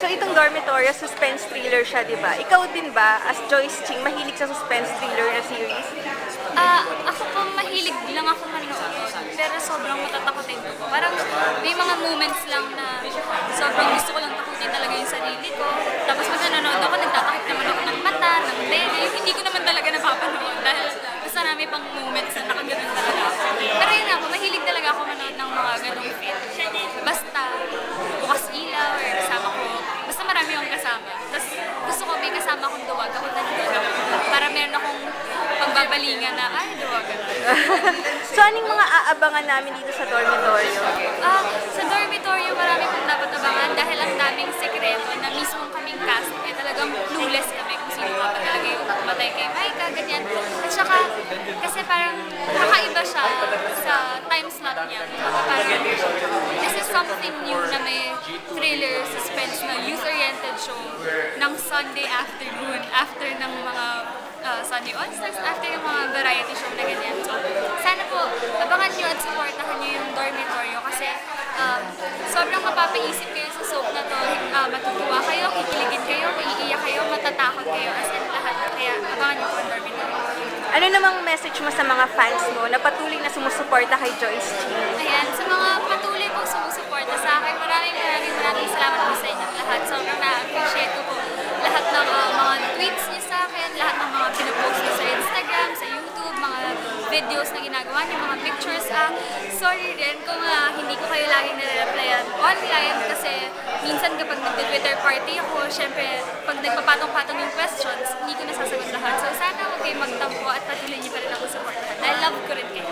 So itong Dormitorio, suspense thriller siya, di ba? Ikaw din ba, as Joyce Ching, mahilig sa suspense thriller na series? Ako po mahilig lang ako manood, pero sobrang matatakotin ko. Parang may mga moments lang na sobrang gusto ko lang takutin talaga yung sarili ko. Tapos pag nanonood ako, nagtatakot naman ako ng mata, ng bene. Hindi ko naman talaga napapanood dahil basta namin pang moments na nakaganon talaga ako. Pero yun ako, mahilig talaga ako manood ng mga ganong film. Basta bukas ilaw or kasama ko. Basta marami akong kasama. Tapos gusto ko may kasama akong duwag. Ako nanonood ako. Para meron akong pagbabalingan na, ay, duwagan. So anong mga aabangan namin dito sa Dormitorio? Sa Dormitorio, marami pong dapat abangan dahil ang daming sekreto na mismong kaming cast, eh talagang clueless kami kung sino ka pa talaga yung matay kay Maika, ganyan. At saka, kasi parang kakaiba siya sa time slot niya. Parang, this is something new na may thriller, suspense na youth-oriented show ng Sunday afternoon, after ng mga Sunday All-Stars, after yung mga variety show na ganyan. So, sana po, abangan nyo at supportahan nyo yung Dormitorio kasi sobrang mapapaisip kayo sa soap na to. Matutuwa kayo, kikiligin kayo, maiiyak kayo, matatakot kayo, as in lahat. Kaya abangan nyo po ang Dormitorio. Ano namang message mo sa mga fans mo na patuloy na sumusuporta kay Joyce Ching? Ayan, sa mga patuloy po sumusuporta sa akin, maraming salamat po sa inyong lahat. Sobrang na-appreciate ko po lahat ng mga tweets niyo sa akin, lahat ng mga pinopost niyo sa Instagram, sa YouTube, mga videos na ginagawa niyo, mga pictures. Sorry din kung hindi ko kayo laging nare-replyan online kasi minsan kapag nag-Twitter party ako, syempre pag nagpapatong-patong yung questions, hindi ko nasasagot lahat. So sana huwag kayo magtampo at patuloy niyo pa rin ako supportahan dahil love ko rin kayo.